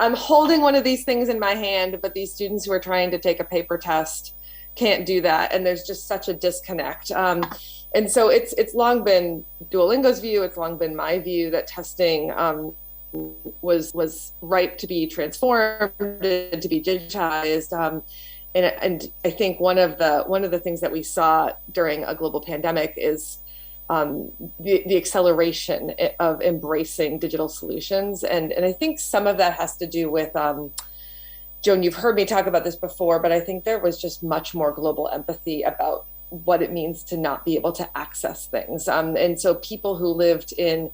I'm holding one of these things in my hand, but these students who are trying to take a paper test can't do that. And there's just such a disconnect. And so it's long been Duolingo's view. It's long been my view that testing was ripe to be transformed, to be digitized. And I think one of the things that we saw during a global pandemic is the acceleration of embracing digital solutions. And I think some of that has to do with, Joan, you've heard me talk about this before, but I think there was just much more global empathy about what it means to not be able to access things. And so people who lived in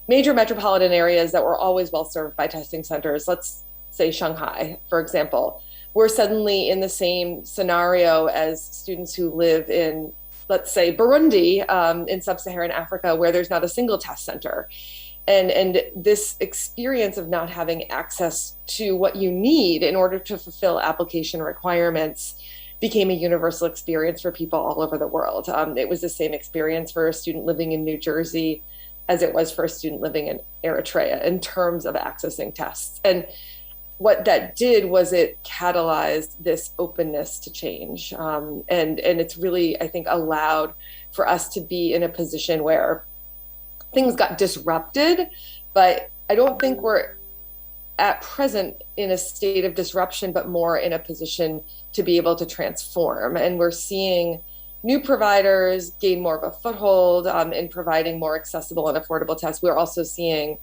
major metropolitan areas that were always well served by testing centers, let's say Shanghai, for example, were suddenly in the same scenario as students who live in, let's say, Burundi, in sub-Saharan Africa, where there's not a single test center. And this experience of not having access to what you need in order to fulfill application requirements became a universal experience for people all over the world. It was the same experience for a student living in New Jersey as it was for a student living in Eritrea in terms of accessing tests. And what that did was it catalyzed this openness to change. And it's really, I think, allowed for us to be in a position where things got disrupted, but I don't think we're at present in a state of disruption, but more in a position to be able to transform. And we're seeing new providers gain more of a foothold in providing more accessible and affordable tests. We're also seeing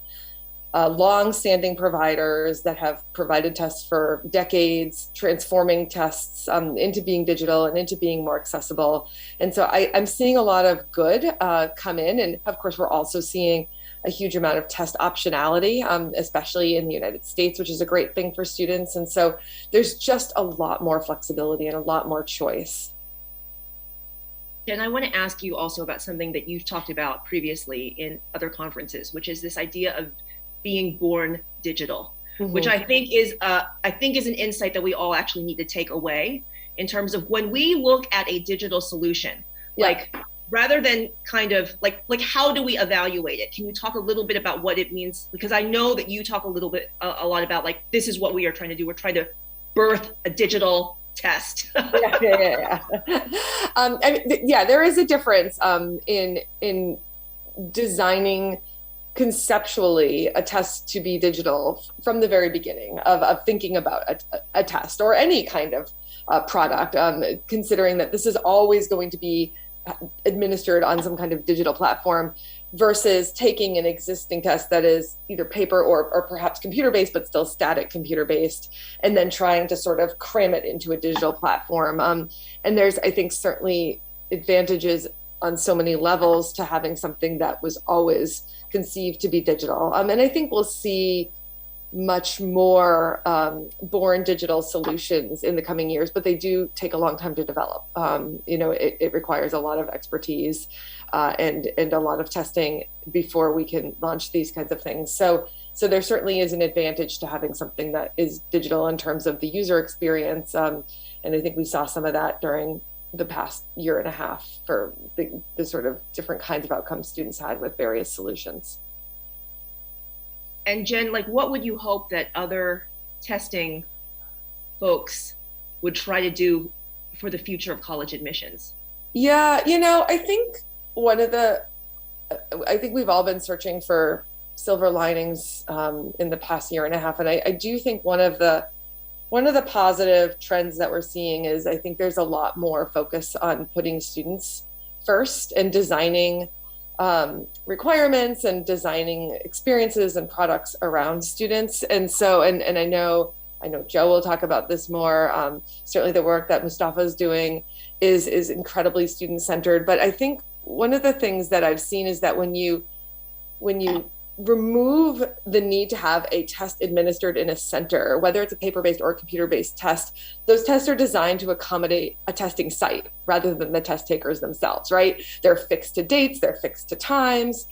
long-standing providers that have provided tests for decades, transforming tests into being digital and into being more accessible. And so I'm seeing a lot of good come in. And of course, we're also seeing a huge amount of test optionality, especially in the United States, which is a great thing for students. And so there's just a lot more flexibility and a lot more choice. And I want to ask you also about something that you've talked about previously in other conferences, which is this idea of being born digital, which I think is an insight that we all actually need to take away in terms of when we look at a digital solution, like rather than kind of like how do we evaluate it? Can you talk a little bit about what it means? Because I know that you talk a lot about like, this is what we are trying to do. We're trying to birth a digital test. Yeah. I mean, there is a difference in designing conceptually a test to be digital from the very beginning of thinking about a test or any kind of product, considering that this is always going to be administered on some kind of digital platform versus taking an existing test that is either paper or perhaps computer-based, but still static computer-based, and then trying to sort of cram it into a digital platform. And there's, I think, certainly advantages on so many levels to having something that was always conceived to be digital. And I think we'll see much more born digital solutions in the coming years, but they do take a long time to develop. It requires a lot of expertise and a lot of testing before we can launch these kinds of things. So there certainly is an advantage to having something that is digital in terms of the user experience. And I think we saw some of that during the past year and a half for the sort of different kinds of outcomes students had with various solutions. And Jen, like, what would you hope that other testing folks would try to do for the future of college admissions? Yeah, I think I think we've all been searching for silver linings in the past year and a half. And I do think one of the positive trends that we're seeing is I think there's a lot more focus on putting students first and designing requirements and designing experiences and products around students. And so, and I know Joe will talk about this more. Certainly the work that Mustafa is doing is incredibly student-centered. But I think one of the things that I've seen is that when you remove the need to have a test administered in a center, whether it's a paper-based or computer-based test, those tests are designed to accommodate a testing site rather than the test takers themselves, right? They're fixed to dates, they're fixed to times.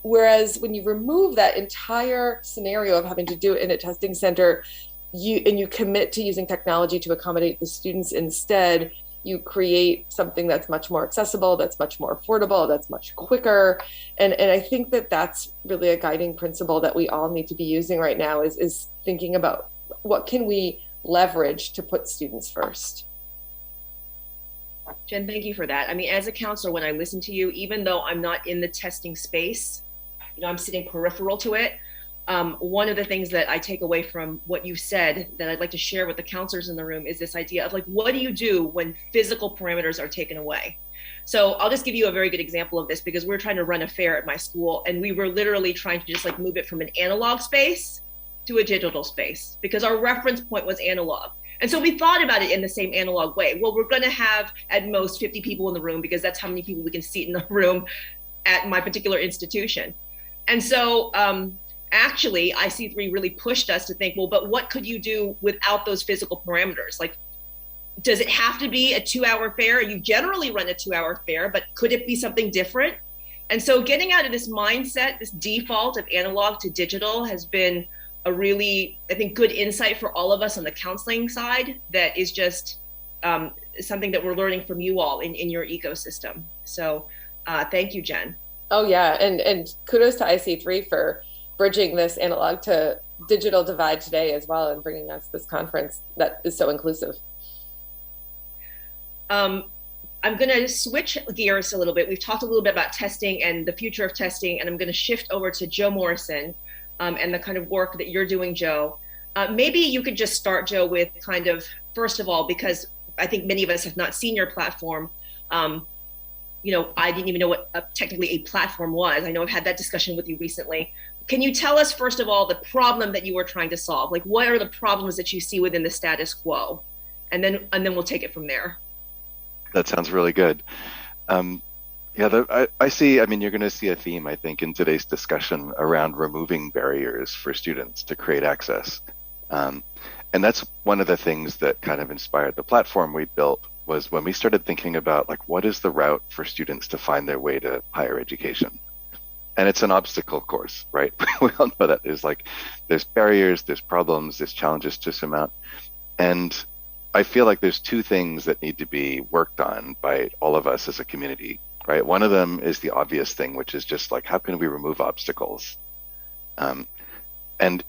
Whereas when you remove that entire scenario of having to do it in a testing center, you commit to using technology to accommodate the students instead, you create something that's much more accessible, that's much more affordable, that's much quicker. And I think that that's really a guiding principle that we all need to be using right now is thinking about what can we leverage to put students first. Jen, thank you for that. I mean, as a counselor, when I listen to you, even though I'm not in the testing space, I'm sitting peripheral to it. One of the things that I take away from what you said that I'd like to share with the counselors in the room is this idea of like, what do you do when physical parameters are taken away? So I'll just give you a very good example of this because we're trying to run a fair at my school and we were literally trying to just like move it from an analog space to a digital space because our reference point was analog. And so we thought about it in the same analog way. Well, we're going to have at most 50 people in the room because that's how many people we can seat in the room at my particular institution. And so actually, IC3 really pushed us to think, well, but what could you do without those physical parameters? Like, does it have to be a 2-hour fair? You generally run a 2-hour fair, but could it be something different? And so getting out of this mindset, this default of analog to digital has been a really, I think, good insight for all of us on the counseling side that is just something that we're learning from you all in your ecosystem. So thank you, Jen. Oh, yeah. And kudos to IC3 for bridging this analog to digital divide today as well and bringing us this conference that is so inclusive. I'm going to switch gears a little bit. We've talked a little bit about testing and the future of testing, and I'm going to shift over to Joe Morrison and the kind of work that you're doing, Joe. Maybe you could just start, Joe, with kind of, first of all, because I think many of us have not seen your platform. I didn't even know what technically a platform was. I know I've had that discussion with you recently. Can you tell us, first of all, the problem that you were trying to solve? Like, what are the problems that you see within the status quo? And then we'll take it from there. That sounds really good. I see, you're going to see a theme, I think, in today's discussion around removing barriers for students to create access. And that's one of the things that kind of inspired the platform we built was when we started thinking about, like, what is the route for students to find their way to higher education? And it's an obstacle course, right? We all know that there's barriers, there's problems, there's challenges to surmount. And I feel like there's two things that need to be worked on by all of us as a community, right? One of them is the obvious thing, which is just like, how can we remove obstacles? And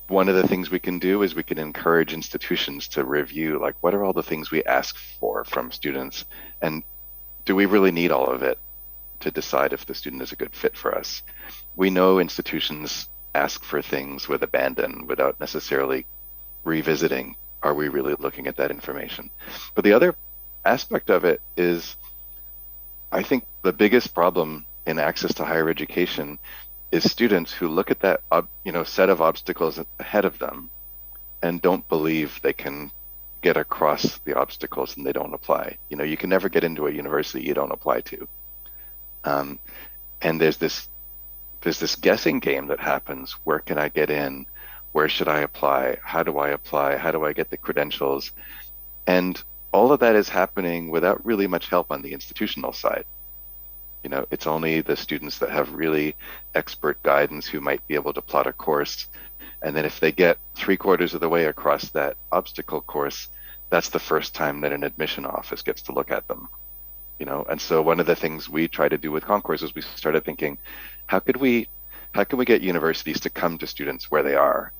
one of the things we can do is we can encourage institutions to review, like, what are all the things we ask for from students? And do we really need all of it to decide if the student is a good fit for us? We know institutions ask for things with abandon without necessarily revisiting, are we really looking at that information? But the other aspect of it is, I think the biggest problem in access to higher education is students who look at that set of obstacles ahead of them and don't believe they can get across the obstacles and they don't apply. You can never get into a university you don't apply to. And there's this guessing game that happens. Where can I get in? Where should I apply? How do I apply? How do I get the credentials? And all of that is happening without really much help on the institutional side. It's only the students that have really expert guidance who might be able to plot a course. And then if they get 3/4 of the way across that obstacle course, that's the first time that an admission office gets to look at them. And so one of the things we try to do with Concourse is we started thinking, how can we get universities to come to students where they are?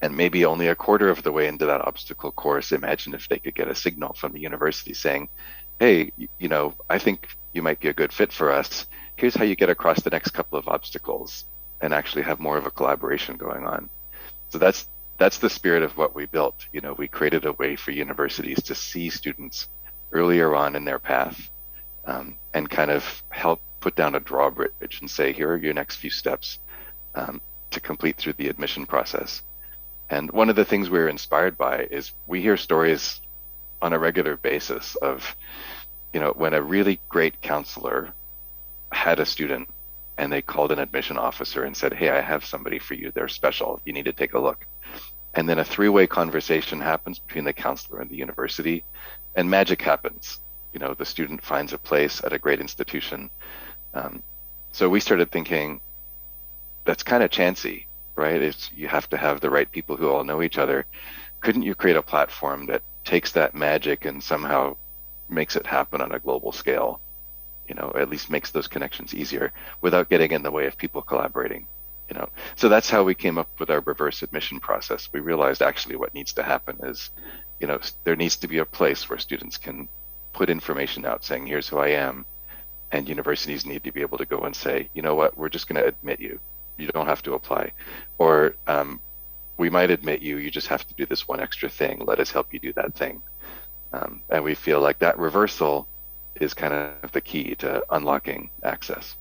And maybe only 1/4 of the way into that obstacle course, imagine if they could get a signal from the university saying, hey, I think you might be a good fit for us. Here's how you get across the next couple of obstacles and actually have more of a collaboration going on. So that's the spirit of what we built. We created a way for universities to see students earlier on in their path and kind of help put down a drawbridge and say, here are your next few steps to complete through the admission process. And one of the things we're inspired by is we hear stories on a regular basis of, when a really great counselor had a student and they called an admission officer and said, hey, I have somebody for you. They're special. You need to take a look. And then a 3-way conversation happens between the counselor and the university, and magic happens. The student finds a place at a great institution. So we started thinking, that's kind of chancy, right? You have to have the right people who all know each other. Couldn't you create a platform that takes that magic and somehow makes it happen on a global scale, at least makes those connections easier without getting in the way of people collaborating. So that's how we came up with our reverse admission process. We realized actually what needs to happen is, there needs to be a place where students can put information out saying, here's who I am. And universities need to be able to go and say, you know what, we're just going to admit you. You don't have to apply. Or we might admit you, you just have to do this one extra thing. Let us help you do that thing. And we feel like that reversal is kind of the key to unlocking access.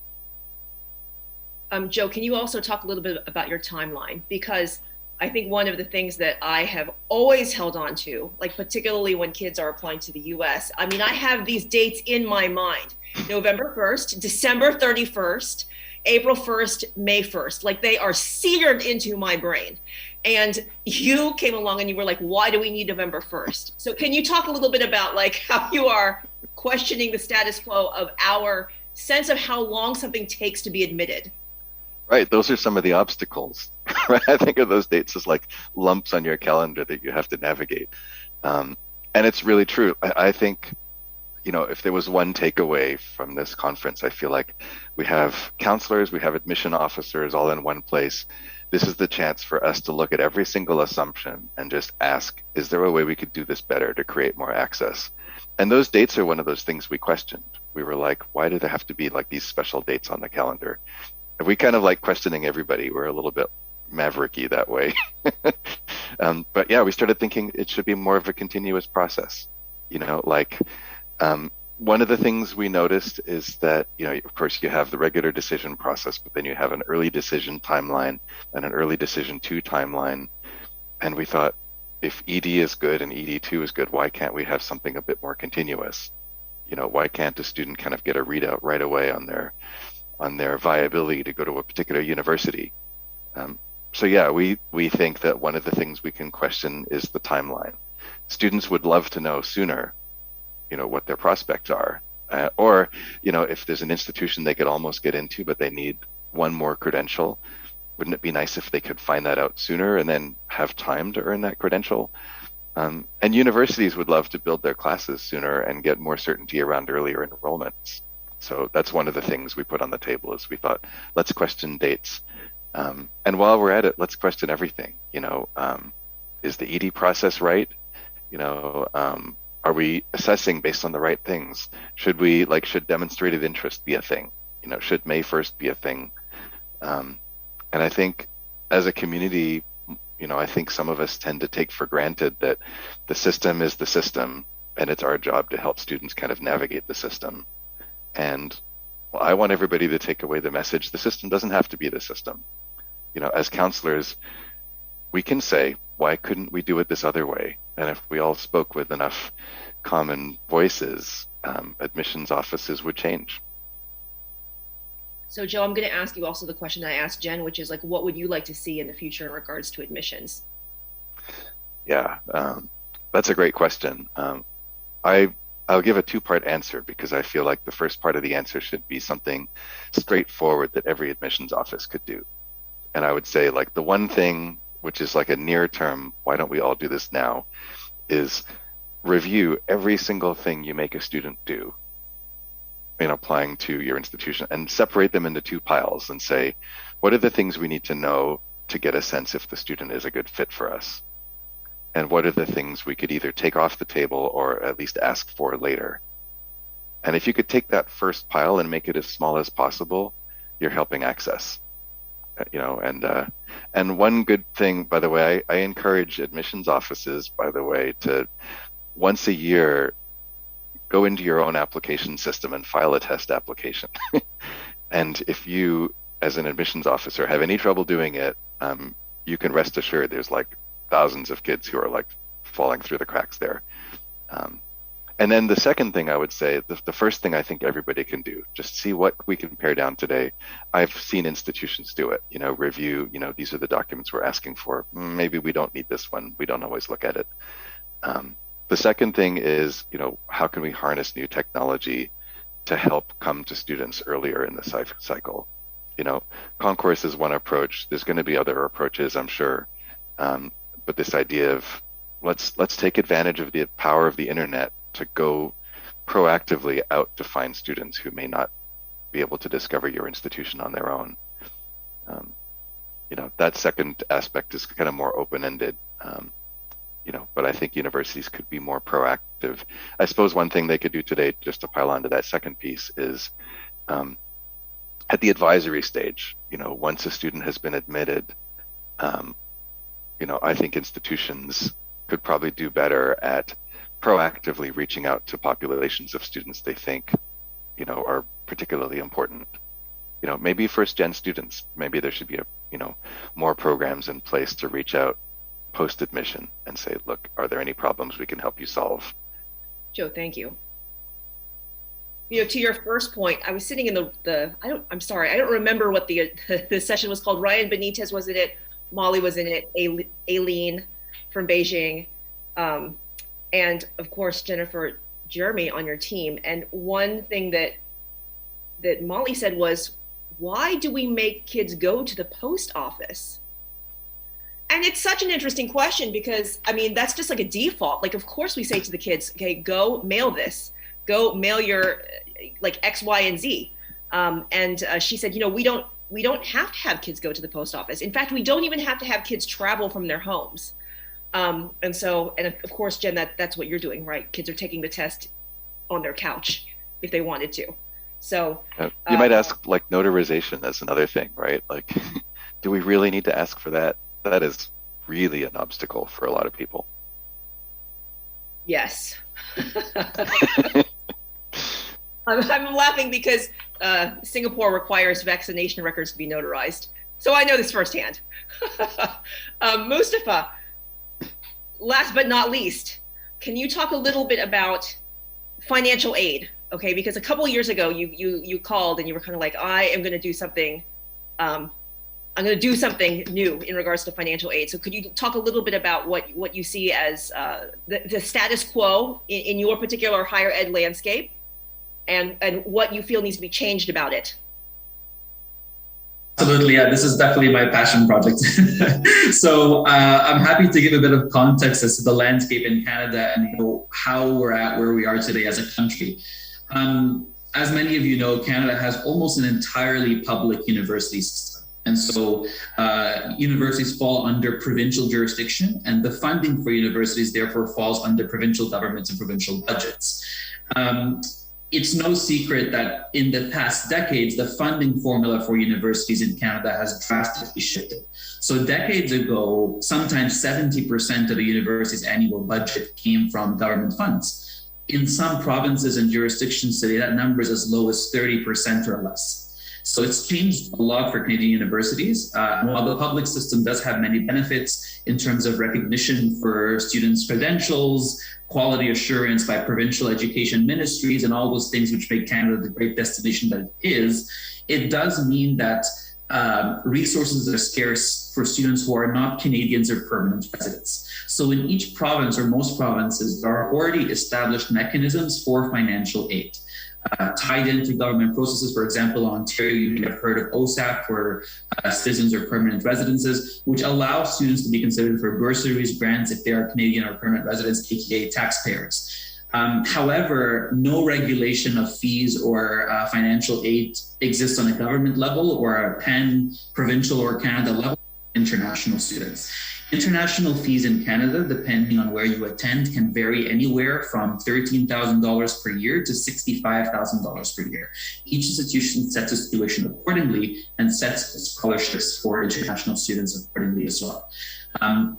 Joe, can you also talk a little bit about your timeline? Because I think one of the things that I have always held on to, like particularly when kids are applying to the US, I mean, I have these dates in my mind: November 1st, December 31st, April 1st, May 1st. Like they are seared into my brain. And you came along and you were like, why do we need November 1st? So can you talk a little bit about like how you are questioning the status quo of our sense of how long something takes to be admitted? Right, those are some of the obstacles. Right, I think of those dates as like lumps on your calendar that you have to navigate, and it's really true. I think, if there was one takeaway from this conference, I feel like we have counselors, we have admission officers all in one place. This is the chance for us to look at every single assumption and just ask, is there a way we could do this better to create more access? And those dates are one of those things we questioned. We were like, why do there have to be like these special dates on the calendar? And we kind of like questioning everybody. We're a little bit mavericky that way. But yeah, we started thinking it should be more of a continuous process. One of the things we noticed is that, of course, you have the regular decision process, but then you have an early decision timeline and an early decision 2 timeline. And we thought, if ED is good and ED2 is good, why can't we have something a bit more continuous? Why can't a student kind of get a readout right away on their viability to go to a particular university? So yeah, we think that one of the things we can question is the timeline. Students would love to know sooner, what their prospects are, or if there's an institution they could almost get into, but they need one more credential. Wouldn't it be nice if they could find that out sooner and then have time to earn that credential? And universities would love to build their classes sooner and get more certainty around earlier enrollments. So that's one of the things we put on the table is we thought, let's question dates. And while we're at it, let's question everything. Is the ED process right? Are we assessing based on the right things? Should demonstrated interest be a thing? Should May 1st be a thing? And I think as a community, I think some of us tend to take for granted that the system is the system and it's our job to help students kind of navigate the system. And I want everybody to take away the message, the system doesn't have to be the system. As counselors, we can say, why couldn't we do it this other way? And if we all spoke with enough common voices, admissions offices would change. So Joe, I'm going to ask you also the question that I asked Jen, which is like, what would you like to see in the future in regards to admissions? Yeah, that's a great question. I'll give a 2-part answer because I feel like the first part of the answer should be something straightforward that every admissions office could do. And I would say like the one thing, which is like a near term, why don't we all do this now, is review every single thing you make a student do in applying to your institution and separate them into 2 piles and say, what are the things we need to know to get a sense if the student is a good fit for us? And what are the things we could either take off the table or at least ask for later? And if you could take that first pile and make it as small as possible, you're helping access. And one good thing, by the way, I encourage admissions offices, by the way, to once a year go into your own application system and file a test application. And if you, as an admissions officer, have any trouble doing it, you can rest assured there's like thousands of kids who are like falling through the cracks there. And then the second thing I would say, the first thing I think everybody can do, just see what we can pare down today. I've seen institutions do it, review, these are the documents we're asking for. Maybe we don't need this one. We don't always look at it. The second thing is, how can we harness new technology to help come to students earlier in the cycle? Concourse is one approach. There's going to be other approaches, I'm sure. But this idea of let's take advantage of the power of the internet to go proactively out to find students who may not be able to discover your institution on their own. That second aspect is kind of more open-ended, but I think universities could be more proactive. I suppose one thing they could do today, just to pile onto that second piece, is at the advisory stage, once a student has been admitted, I think institutions could probably do better at proactively reaching out to populations of students they think, are particularly important. Maybe first-gen students, maybe there should be more programs in place to reach out post-admission and say, look, are there any problems we can help you solve? Joe, thank you. To your first point, I was sitting in I'm sorry, I don't remember what the session was called. Ryan Benitez was in it, Molly was in it, Aileen from Beijing, and of course, Jennifer Jeremy on your team. And one thing that Molly said was, why do we make kids go to the post office? And it's such an interesting question because, that's just like a default. Like, of course we say to the kids, okay, go mail this, go mail your X, Y, and Z. And she said, we don't have to have kids go to the post office. In fact, we don't even have to have kids travel from their homes. And of course, Jen, that's what you're doing, right? Kids are taking the test on their couch if they wanted to. So you might ask notarization as another thing, right? Do we really need to ask for that? That is really an obstacle for a lot of people. Yes. I'm laughing because Singapore requires vaccination records to be notarized. So I know this firsthand. Mustafa, last but not least, can you talk a little bit about financial aid? Okay, because a couple of years ago, you called and you were kind of like, I am going to do something. I'm going to do something new in regards to financial aid. So could you talk a little bit about what you see as the status quo in your particular higher ed landscape, and what you feel needs to be changed about it? Absolutely, yeah. This is definitely my passion project. So I'm happy to give a bit of context as to the landscape in Canada and how we're at where we are today as a country. As many of you know, Canada has almost an entirely public university system. And so universities fall under provincial jurisdiction, and the funding for universities therefore falls under provincial governments and provincial budgets. It's no secret that in the past decades, the funding formula for universities in Canada has drastically shifted. So decades ago, sometimes 70% of a university's annual budget came from government funds. In some provinces and jurisdictions today, that number is as low as 30% or less. So it's changed a lot for Canadian universities. While the public system does have many benefits in terms of recognition for students' credentials, quality assurance by provincial education ministries, and all those things which make Canada the great destination that it is, it does mean that resources are scarce for students who are not Canadians or permanent residents. So in each province or most provinces, there are already established mechanisms for financial aid. Tied into government processes. For example, Ontario, you may have heard of OSAP for citizens or permanent residences, which allow students to be considered for bursaries, grants if they are Canadian or permanent residents, aka taxpayers. However, no regulation of fees or financial aid exists on a government level or a pan-provincial or Canada level for international students. International fees in Canada, depending on where you attend, can vary anywhere from $13,000 per year to $65,000 per year. Each institution sets its tuition accordingly and sets its scholarships for international students accordingly as well.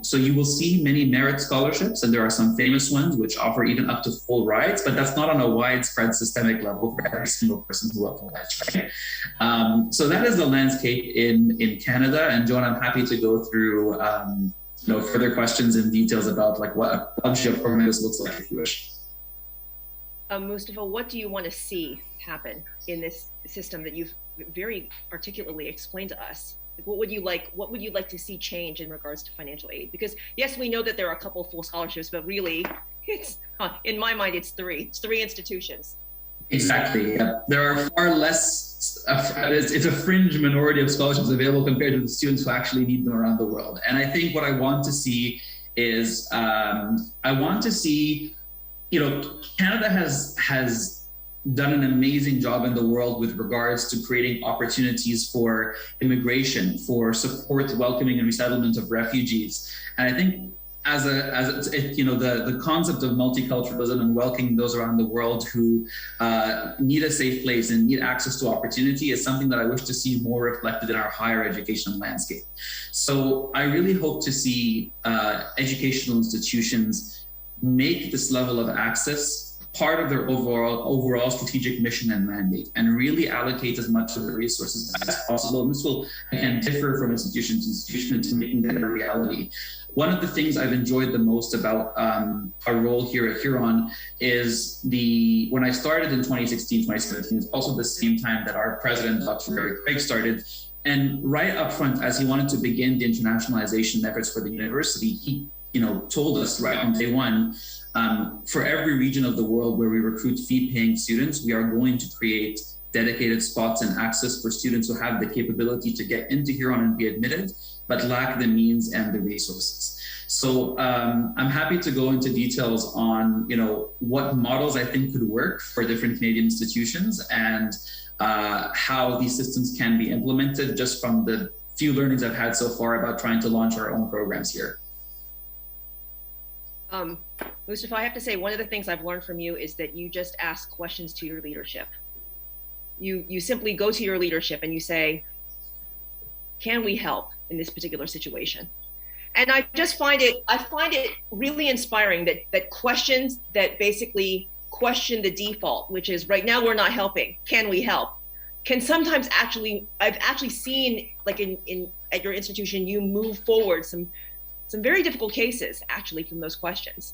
So you will see many merit scholarships, and there are some famous ones which offer even up to full rides, but that's not on a widespread systemic level for every single person who applies, right? So that is the landscape in Canada. And Joan, I'm happy to go through further questions and details about what a budget of programs looks like if you wish. Mustafa, what do you want to see happen in this system that you've very articulately explained to us? What would you like to see change in regards to financial aid? Because yes, we know that there are a couple of full scholarships, but really, in my mind, it's three institutions. Exactly. Yeah. There are far less, it's a fringe minority of scholarships available compared to the students who actually need them around the world. And I think what I want to see is I want to see, Canada has done an amazing job in the world with regards to creating opportunities for immigration, for support, welcoming, and resettlement of refugees. And I think the concept of multiculturalism and welcoming those around the world who need a safe place and need access to opportunity is something that I wish to see more reflected in our higher education landscape. So I really hope to see educational institutions make this level of access part of their overall strategic mission and mandate, and really allocate as much of the resources as possible. And this will, again, differ from institution to institution to making that a reality. One of the things I've enjoyed the most about our role here at Huron is when I started in 2016, 2017, it's also the same time that our president, Dr. Craig, started. And right up front, as he wanted to begin the internationalization efforts for the university, he told us right on day one, for every region of the world where we recruit fee-paying students, we are going to create dedicated spots and access for students who have the capability to get into Huron and be admitted, but lack the means and the resources. So I'm happy to go into details on what models I think could work for different Canadian institutions and how these systems can be implemented, just from the few learnings I've had so far about trying to launch our own programs here. Mustafa, I have to say, one of the things I've learned from you is that you just ask questions to your leadership. You simply go to your leadership and you say, can we help in this particular situation? And I find it really inspiring that questions that basically question the default, which is right now we're not helping, can we help? Can sometimes I've actually seen, like at your institution, you move forward some very difficult cases actually from those questions.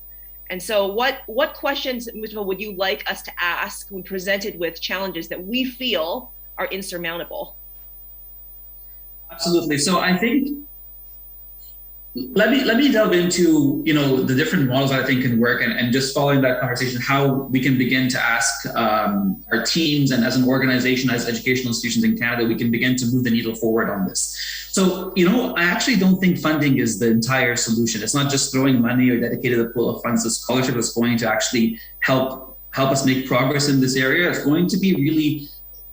And so what questions, Mustafa, would you like us to ask when presented with challenges that we feel are insurmountable? Absolutely. So I think, let me delve into, the different models I think can work, and just following that conversation, how we can begin to ask our teams, and as an organization, as educational institutions in Canada, we can begin to move the needle forward on this. So, I actually don't think funding is the entire solution. It's not just throwing money or dedicated a pool of funds to scholarship that's going to actually help us make progress in this area. It's going to be really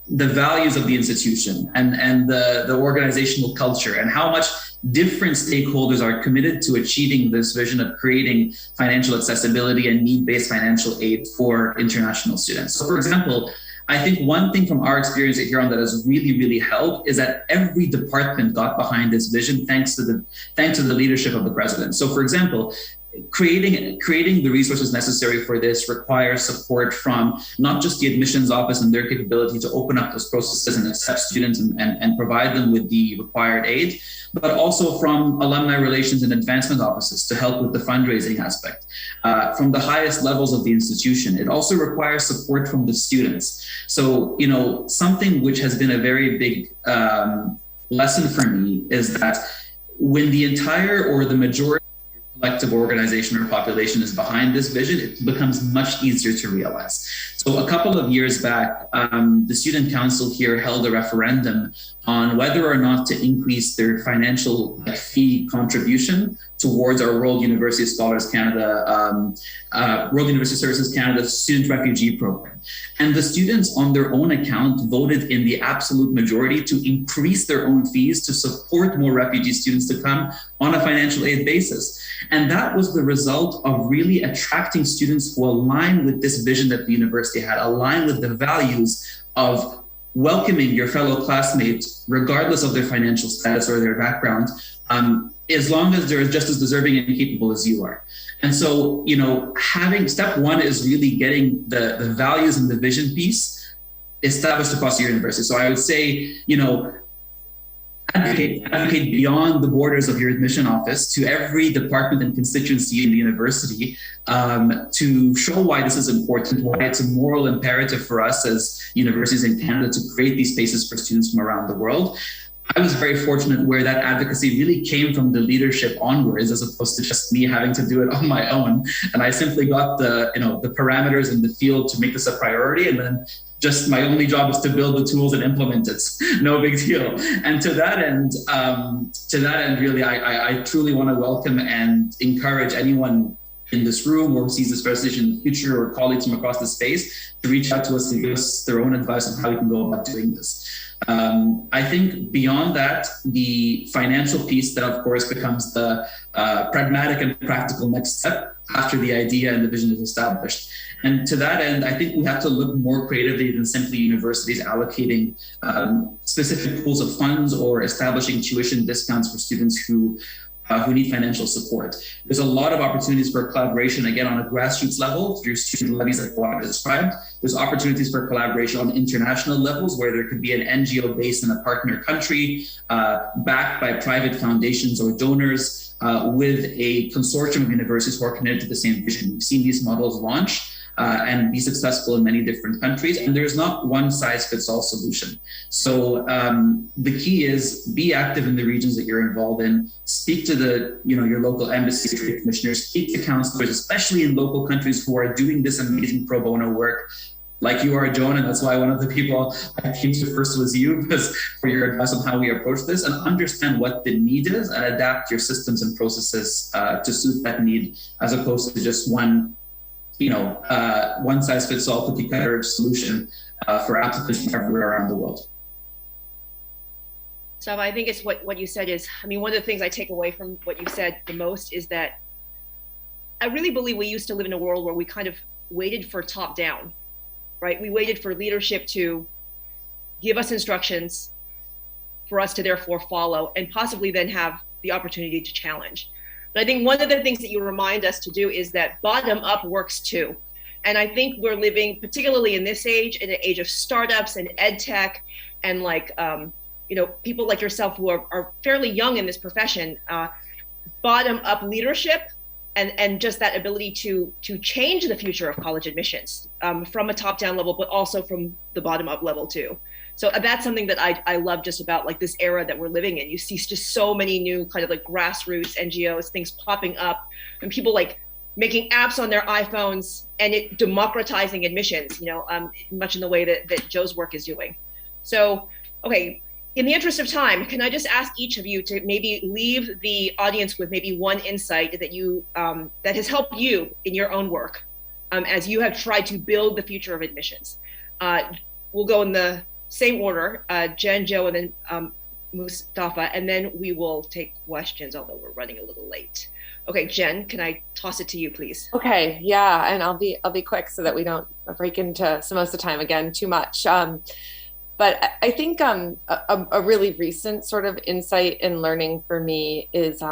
the values of the institution and the organizational culture, and how much different stakeholders are committed to achieving this vision of creating financial accessibility and need-based financial aid for international students. So, for example, I think one thing from our experience at Huron that has really, really helped is that every department got behind this vision thanks to the leadership of the president. So, for example, creating the resources necessary for this requires support from not just the admissions office and their capability to open up those processes and accept students and provide them with the required aid, but also from alumni relations and advancement offices to help with the fundraising aspect. From the highest levels of the institution, it also requires support from the students. So, something which has been a very big lesson for me is that when the entire or the majority collective organization or population is behind this vision, it becomes much easier to realize. So a couple of years back, the Student Council here held a referendum on whether or not to increase their financial fee contribution towards our World University Scholars Canada, World University Services Canada Student Refugee Program. And the students on their own account voted in the absolute majority to increase their own fees to support more refugee students to come on a financial aid basis. And that was the result of really attracting students who align with this vision that the university had, align with the values of welcoming your fellow classmates, regardless of their financial status or their background, as long as they're just as deserving and capable as you are. And so, having step one is really getting the values and the vision piece established across your university. So I would say, advocate beyond the borders of your admission office to every department and constituency in the university to show why this is important, why it's a moral imperative for us as universities in Canada to create these spaces for students from around the world. I was very fortunate where that advocacy really came from the leadership onwards, as opposed to just me having to do it on my own. And I simply got the parameters in the field to make this a priority, and then just my only job is to build the tools and implement it. No big deal. And to that end, really, I truly want to welcome and encourage anyone in this room or sees this presentation in the future, or colleagues from across the space, to reach out to us and give us their own advice on how we can go about doing this. I think beyond that, the financial piece that of course becomes the pragmatic and practical next step after the idea and the vision is established. And to that end, I think we have to look more creatively than simply universities allocating specific pools of funds or establishing tuition discounts for students who need financial support. There's a lot of opportunities for collaboration, again, on a grassroots level through student levies like what I described. There's opportunities for collaboration on international levels where there could be an NGO based in a partner country, backed by private foundations or donors, with a consortium of universities who are committed to the same vision. We've seen these models launch and be successful in many different countries. And there's not one size fits all solution. So the key is be active in the regions that you're involved in, speak to your local embassy, trade commissioners, speak to counselors, especially in local countries who are doing this amazing pro bono work like you are, Joan. And that's why one of the people I came to first was you, because for your advice on how we approach this, and understand what the need is and adapt your systems and processes to suit that need, as opposed to just one size fits all cookie cutter solution for applicants from everywhere around the world. So I think it's what you said is, one of the things I take away from what you said the most is that I really believe we used to live in a world where we kind of waited for top down, right? We waited for leadership to give us instructions for us to therefore follow and possibly then have the opportunity to challenge. But I think one of the things that you remind us to do is that bottom up works too. And I think we're living, particularly in this age, in an age of startups and ed tech, and people like yourself who are fairly young in this profession, bottom up leadership and just that ability to change the future of college admissions from a top down level, but also from the bottom up level too. So that's something that I love just about like this era that we're living in. You see just so many new kind of like grassroots NGOs, things popping up, and people like making apps on their iPhones and it democratizing admissions, much in the way that Joe's work is doing. So, okay, in the interest of time, can I just ask each of you to maybe leave the audience with maybe one insight that you that has helped you in your own work as you have tried to build the future of admissions. We'll go in the same order, Jen, Joe, and then Mustafa, and then we will take questions, although we're running a little late. Okay, Jen, can I toss it to you, please? Okay, yeah, and I'll be quick so that we don't break into some of the time again too much. But I think a really recent sort of insight and learning for me is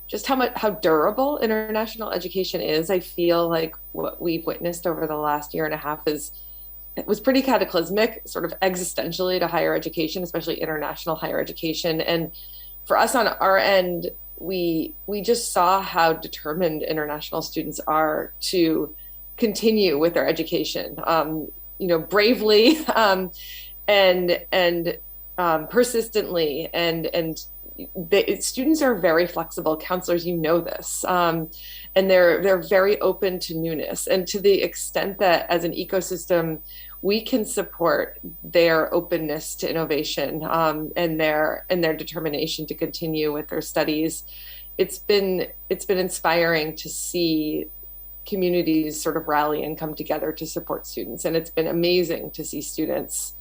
just how durable international education is. I feel like what we've witnessed over the last year and a half was pretty cataclysmic, sort of existentially, to higher education, especially international higher education. And for us on our end, we just saw how determined international students are to continue with their education, bravely and persistently. And students are very flexible. Counselors, this. And they're very open to newness. And to the extent that as an ecosystem, we can support their openness to innovation and their determination to continue with their studies. It's been inspiring to see communities sort of rally and come together to support students. And it's been amazing to see students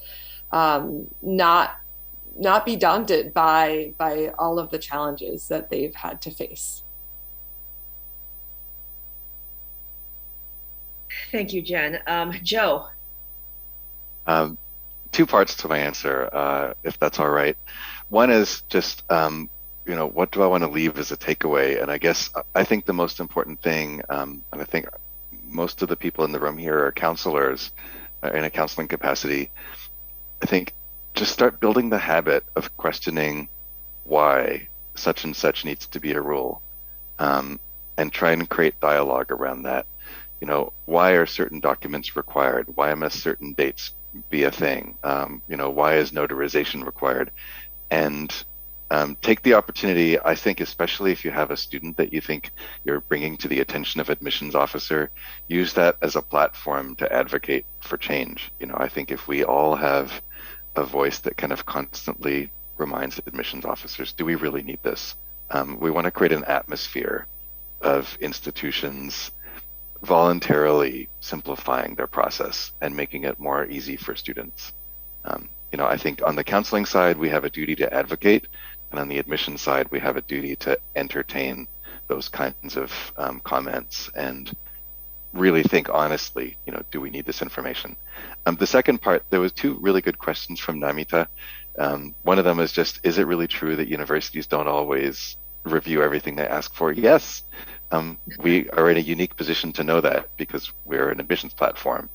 not be daunted by all of the challenges that they've had to face. Thank you, Jen. Joe. Two parts to my answer, if that's all right. One is just, what do I want to leave as a takeaway? And I think the most important thing, and I think most of the people in the room here are counselors in a counseling capacity. I think just start building the habit of questioning why such and such needs to be a rule, and try and create dialogue around that. Why are certain documents required? Why must certain dates be a thing? Why is notarization required? and take the opportunity, I think, especially if you have a student that you think you're bringing to the attention of admissions officer, use that as a platform to advocate for change. You know, I think if we all have a voice that kind of constantly reminds admissions officers, do we really need this? We want to create an atmosphere of institutions voluntarily simplifying their process and making it more easy for students. You know, I think on the counseling side, we have a duty to advocate, and on the admission side, we have a duty to entertain those kinds of comments and really think honestly, you know, do we need this information? The second part, there was two really good questions from Namita. One of them is just, is it really true that universities don't always review everything they ask for? Yes. We are in a unique position to know that because we're an admissions platform.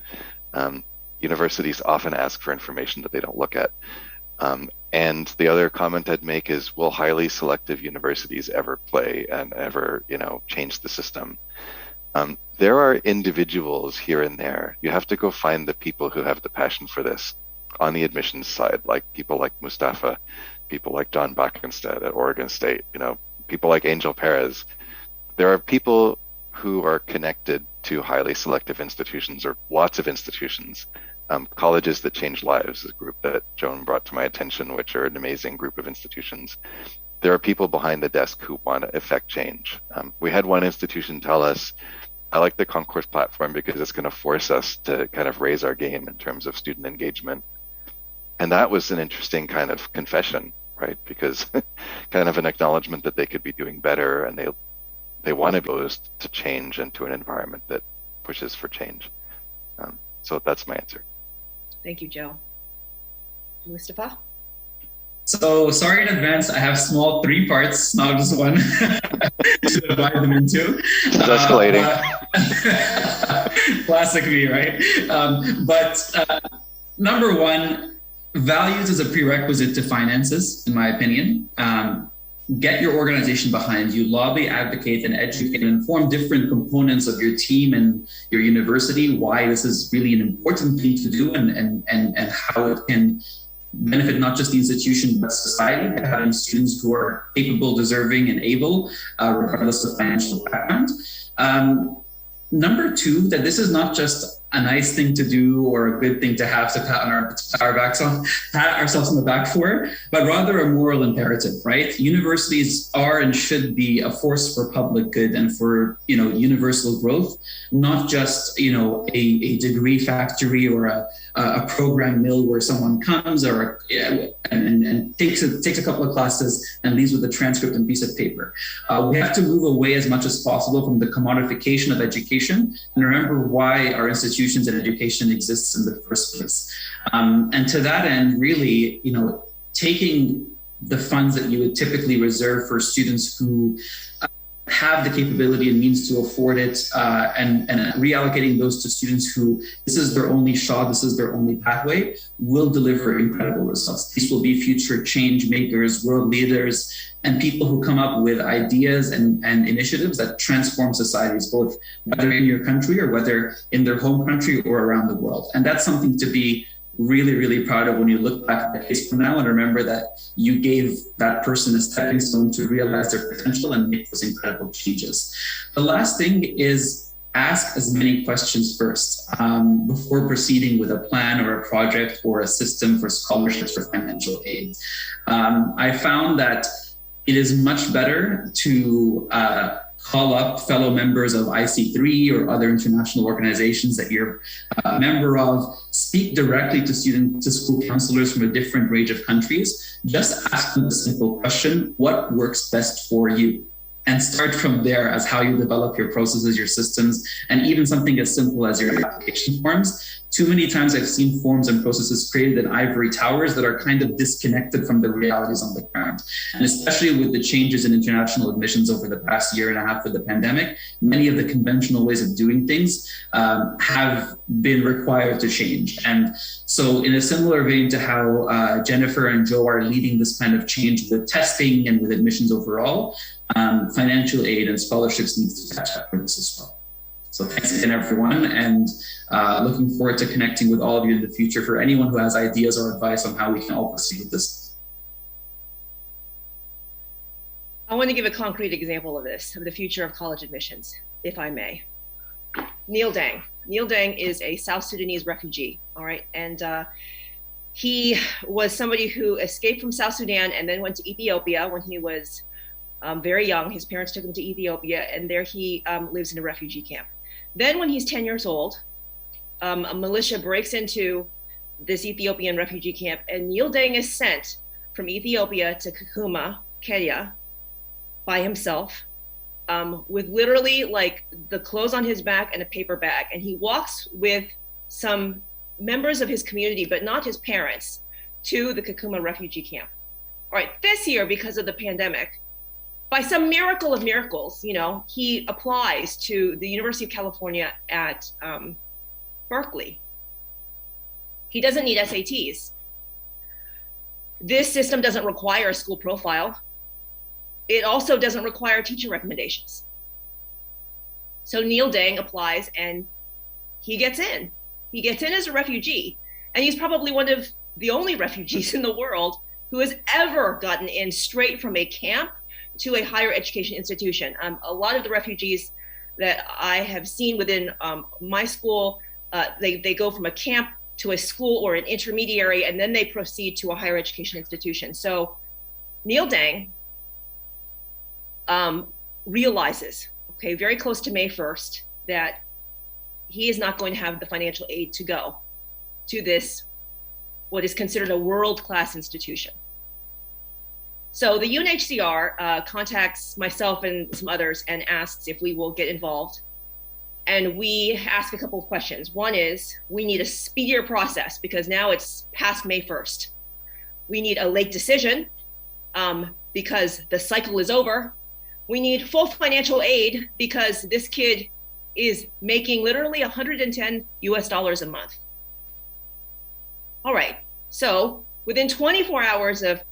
Universities often ask for information that they don't look at. And the other comment I'd make is, will highly selective universities ever play and ever, you know, change the system? There are individuals here and there. You have to go find the people who have the passion for this on the admissions side, like people like Mustafa, people like John Backenstead at Oregon State, you know, people like Angel Pérez. There are people who are connected to highly selective institutions or lots of institutions. Colleges That Change Lives is a group that Joan brought to my attention, which are an amazing group of institutions. There are people behind the desk who want to effect change. We had one institution tell us, I like the concourse platform because it's going to force us to kind of raise our game in terms of student engagement. And that was an interesting kind of confession, right? Because kind of an acknowledgement that they could be doing better, and they want to be exposed to change and to an environment that pushes for change. So that's my answer. Thank you, Joe. Mustafa? So sorry in advance, I have small 3 parts, not just one, to divide them into. It's escalating. Classic me, right? Number one, values is a prerequisite to finances, in my opinion. Get your organization behind you, lobby, advocate, and educate and inform different components of your team and your university why this is really an important thing to do and how it can benefit not just the institution but society by having students who are capable, deserving, and able, regardless of financial background. Number 2, that this is not just a nice thing to do or a good thing to have to pat ourselves on the back for, but rather a moral imperative, right? Universities are and should be a force for public good and for, you know, universal growth, not just, you know, a degree factory or a program mill where someone comes and takes a couple of classes and leaves with a transcript and piece of paper. We have to move away as much as possible from the commodification of education and remember why our institutions and education exists in the first place. And to that end, really, you know, taking the funds that you would typically reserve for students who have the capability and means to afford it, and reallocating those to students who this is their only shot, this is their only pathway, will deliver incredible results. These will be future change makers, world leaders, and people who come up with ideas and initiatives that transform societies, both whether in your country or whether in their home country or around the world. And that's something to be really, really proud of when you look back at the case from now and remember that you gave that person a stepping stone to realize their potential and make those incredible changes. The last thing is ask as many questions first before proceeding with a plan or a project or a system for scholarships or financial aid. I found that it is much better to call up fellow members of IC3 or other international organizations that you're a member of, speak directly to school counselors from a different range of countries, just ask them the simple question, what works best for you? And start from there as how you develop your processes, your systems, and even something as simple as your application forms. Too many times I've seen forms and processes created in ivory towers that are kind of disconnected from the realities on the ground. And especially with the changes in international admissions over the past year and a half with the pandemic, many of the conventional ways of doing things have been required to change. And so in a similar vein to how Jennifer and Joe are leading this kind of change with testing and with admissions overall, financial aid and scholarships needs to catch up with this as well. So thanks again, everyone, and looking forward to connecting with all of you in the future for anyone who has ideas or advice on how we can all proceed with this. I want to give a concrete example of this, of the future of college admissions, if I may. Neil Deng. Neil Deng is a South Sudanese refugee, all right? And he was somebody who escaped from South Sudan and then went to Ethiopia when he was very young. His parents took him to Ethiopia, and there he lives in a refugee camp. Then when he's 10 years old, a militia breaks into this Ethiopian refugee camp, and Neil Deng is sent from Ethiopia to Kakuma, Kenya, by himself, with literally like the clothes on his back and a paper bag. And he walks with some members of his community, but not his parents, to the Kakuma refugee camp. All right, this year, because of the pandemic, by some miracle of miracles, you know, he applies to the University of California at Berkeley. He doesn't need SATs. This system doesn't require a school profile. It also doesn't require teacher recommendations. So Neil Deng applies and he gets in. He gets in as a refugee. And he's probably one of the only refugees in the world who has ever gotten in straight from a camp to a higher education institution. A lot of the refugees that I have seen within my school, they go from a camp to a school or an intermediary, and then they proceed to a higher education institution. So Neil Deng realizes, okay, very close to May 1st, that he is not going to have the financial aid to go to this, what is considered a world-class institution. So the Unhcr contacts myself and some others and asks if we will get involved. And we ask a couple of questions. One is, we need a speedier process because now it's past May 1st. We need a late decision because the cycle is over. We need full financial aid because this kid is making literally $110 US a month. All right, so within 24 hours of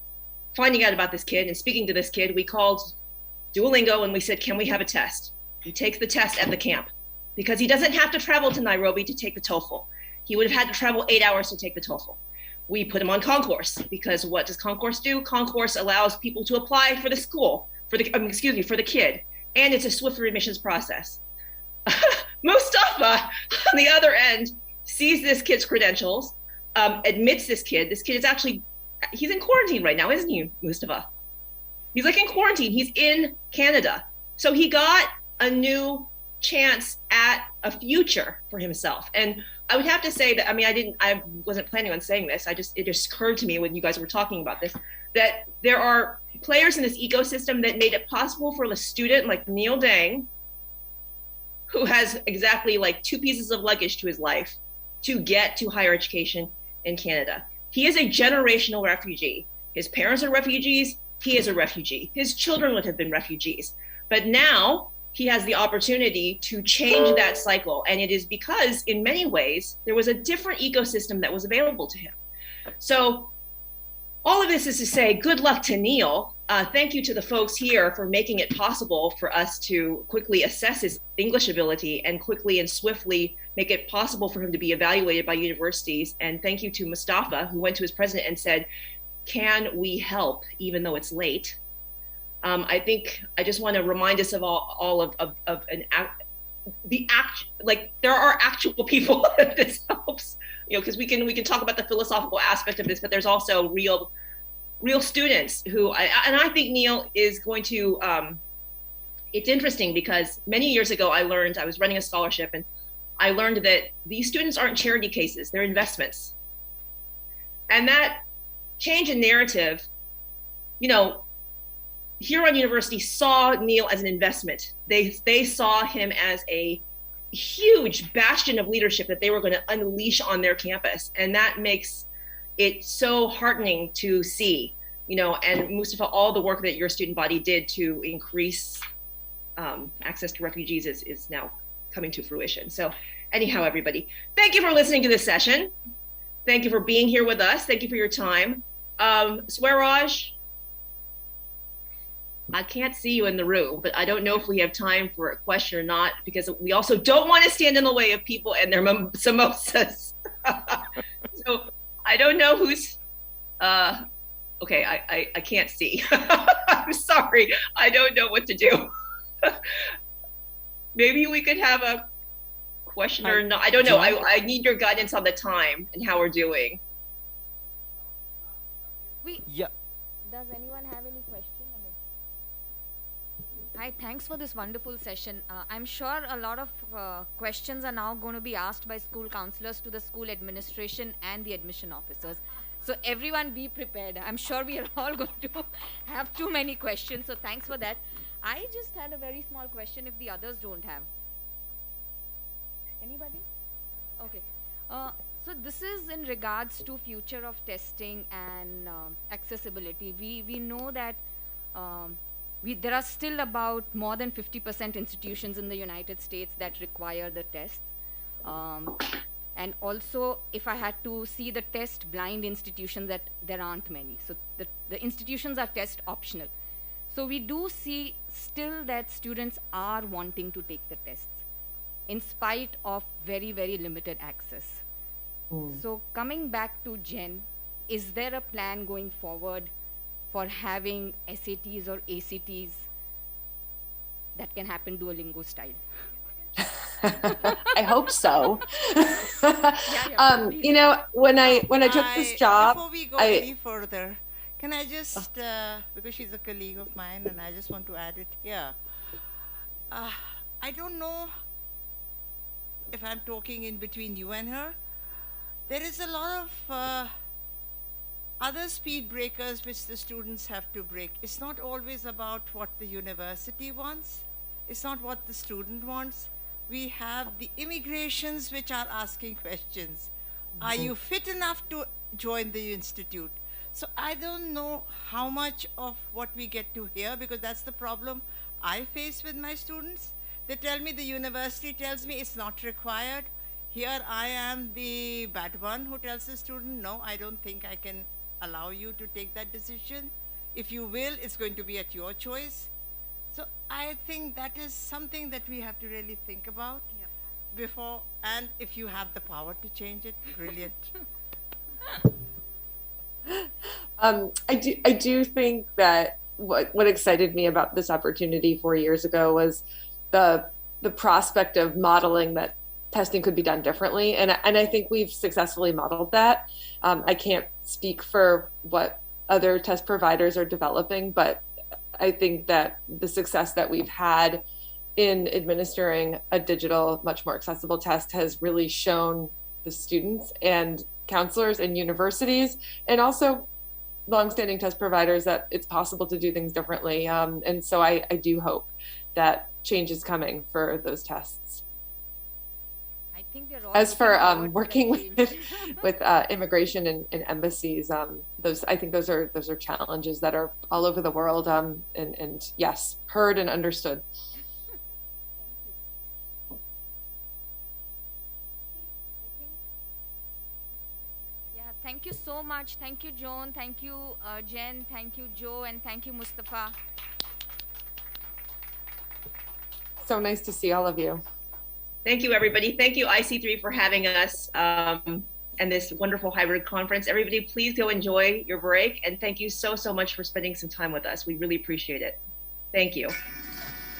finding out about this kid and speaking to this kid, we called Duolingo and we said, can we have a test? He takes the test at the camp because he doesn't have to travel to Nairobi to take the TOEFL. He would have had to travel 8 hours to take the TOEFL. We put him on Concourse because what does Concourse do? Concourse allows people to apply for the school, for the kid, and it's a swifter admissions process. Mustafa, on the other end, sees this kid's credentials, admits this kid is actually, he's in quarantine right now, isn't he, Mustafa? He's like in quarantine, he's in Canada. So he got a new chance at a future for himself. And I would have to say that, I wasn't planning on saying this, it just occurred to me when you guys were talking about this, that there are players in this ecosystem that made it possible for a student like Neil Deng, who has exactly like 2 pieces of luggage to his life, to get to higher education in Canada. He is a generational refugee. His parents are refugees, he is a refugee. His children would have been refugees. But now he has the opportunity to change that cycle. And it is because in many ways, there was a different ecosystem that was available to him. So all of this is to say, good luck to Neil. Thank you to the folks here for making it possible for us to quickly assess his English ability and quickly and swiftly make it possible for him to be evaluated by universities. And thank you to Mustafa, who went to his president and said, can we help, even though it's late? I think I just want to remind us of there are actual people that this helps, because we can talk about the philosophical aspect of this, but there's also real students who, I think Neil is going to, it's interesting because many years ago I was running a scholarship and I learned that these students aren't charity cases, they're investments. And that change in narrative, Huron University saw Neil as an investment. They saw him as a huge bastion of leadership that they were going to unleash on their campus. And that makes it so heartening to see, and Mustafa, all the work that your student body did to increase access to refugees is now coming to fruition. So anyhow, everybody, thank you for listening to this session. Thank you for being here with us. Thank you for your time. Swearaj, I can't see you in the room, but I don't know if we have time for a question or not, because we also don't want to stand in the way of people and their samosas. So I don't know who's, okay, I can't see. I'm sorry. sorry. I don't know what to do. Maybe we could have a question or not. I don't know. I need your guidance on the time and how we're doing. Yeah. Does anyone have any question? Hi, thanks for this wonderful session. I'm sure a lot of questions are now going to be asked by school counselors to the school administration and the admission officers. So everyone be prepared. I'm sure we are all going to have too many questions. So thanks for that. I just had a very small question if the others don't have. Anybody? Okay. So this is in regards to future of testing and accessibility. We know that there are still about more than 50% institutions in the United States that require the tests. And also, if I had to see the test blind institutions, that there aren't many. So the institutions are test optional. So we do see still that students are wanting to take the tests in spite of very, very limited access. So coming back to Jen, is there a plan going forward for having SATs or ACTs that can happen Duolingo style? I hope so. You know, when I took this job, before we go any further, can I just, because she's a colleague of mine, and I just want to add it here. I don't know if I'm talking in between you and her. There is a lot of other speed breakers which the students have to break. It's not always about what the university wants. It's not what the student wants. We have the immigrations which are asking questions. Are you fit enough to join the institute? So I don't know how much of what we get to hear, because that's the problem I face with my students. They tell me, the university tells me it's not required. Here I am the bad one who tells the student, no, I don't think I can allow you to take that decision. If you will, it's going to be at your choice. So I think that is something that we have to really think about before, and if you have the power to change it, brilliant. I do think that what excited me about this opportunity 4 years ago was the prospect of modeling that testing could be done differently, and I think we've successfully modeled that. I can't speak for what other test providers are developing, but I think that the success that we've had in administering a digital, much more accessible test has really shown the students and counselors and universities, and also longstanding test providers, that it's possible to do things differently. And so I do hope that change is coming for those tests. I think we're all As for working with immigration and embassies, I think those are challenges that are all over the world, and yes, heard and understood. Thank you so much. Thank you, Joan. Thank you, Jen. Thank you, Joe. And thank you, Mustafa. So nice to see all of you. Thank you, everybody. Thank you, IC3, for having us and this wonderful hybrid conference. Everybody, please go enjoy your break. And thank you so much for spending some time with us. We really appreciate it. Thank you.